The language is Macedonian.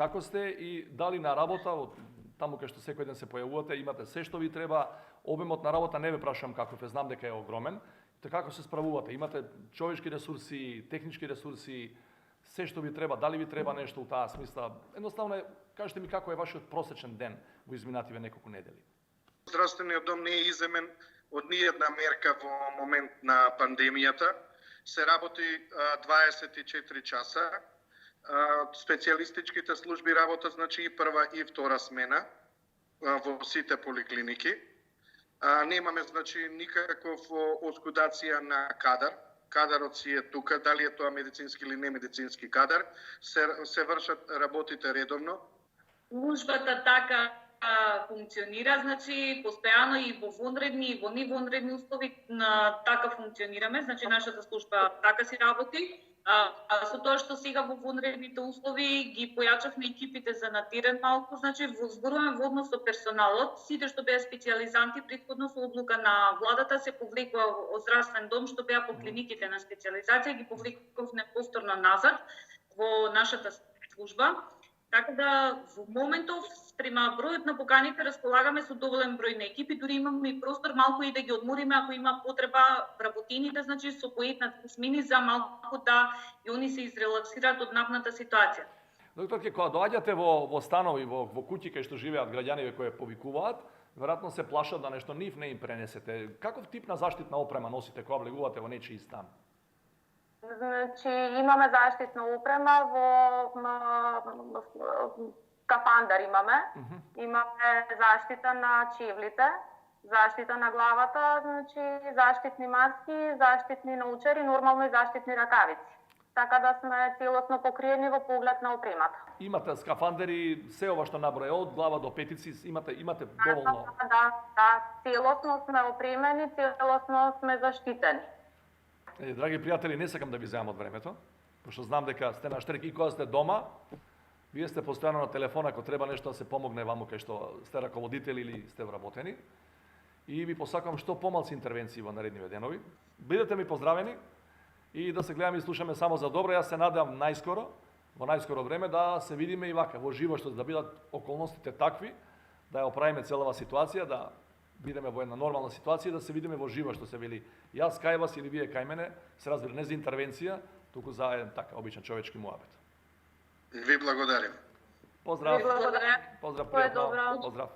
како сте и дали на работа, од таму кај што секој ден се појавувате, имате се што ви треба, обемот на работа не ве прашам каков е, знам дека е огромен, како се справувате, имате човечки ресурси, технички ресурси, се што ви треба, дали ви треба нешто у таа смисла, едноставно кажете ми како е вашиот просечен ден во изминативе неколку недели. Здравствениот дом не е иземен од ниједна мерка во момент на пандемијата. Се работи 24 часа. Специјалистичките служби работат, значи, и прва и втора смена во сите поликлиники. Немаме, значи, никаков оскудација на кадар. Кадарот си е тука, дали е тоа медицински или немедицински кадар. Се вршат работите редовно. Службата така функционира, значи постојано и во вонредни и во невонредни услови така функционираме, значи нашата служба така си работи. Со тоа што сега во вонредните услови ги појачавме екипите за на терен малку, значи зборуваме во однос со персоналот, сите што беа специјализанти претходно со одлука на владата се повлекува од здравствен дом што беа по клиниките на специјализација, ги повлекувавме повторно назад во нашата служба. Така да во моментов спрема бројот на поканите располагаме со доволен број на екипи, дури имаме и простор малку и да ги одмориме ако има потреба вработените, значи со по една-две смени за малку да и они се изрелаксираат од напната ситуација. Докторке, кога доаѓате во станови, во куќи кај што живеат граѓани кои повикуваат, веројатно се плашат да нешто нив не им пренесете. Каков тип на заштитна опрема носите кога влегувате во нечии стан? Значи, имаме заштитна опрема во скафандар имаме. Имаме заштита на чевлите, заштита на главата, значи заштитни маски, заштитни научари, нормално и заштитни ракавици. Така да сме целосно покриени во поглед на опремата. Имате скафандери, се ова што наброја од глава до петици, имате доволно. Да, целосно сме опремени, целосно сме заштитени. Драги пријатели, не сакам да ви земам од времето, пошто знам дека сте на штрек и кога сте дома, вие сте постојано на телефона ако треба нешто да се помогне ваму кај што сте раководители или сте вработени. И ви посакувам што помалци интервенции во наредниве денови. Бидете ми поздравени и да се гледаме и слушаме само за добро. Јас се надевам во најскоро време да се видиме и вака во живо, што да бидат околностите такви, да ја оправиме целава ситуација, да бидеме во една нормална ситуација и да се видиме во живо, што се вели јас кај вас или вие кај мене, се разбира не за интервенција, туку за еден така обичен човечки муабет. Ви благодарим. Поздрав. Ви благодарам. Поздрав, Тоа е пријатно. добро. Поздрав.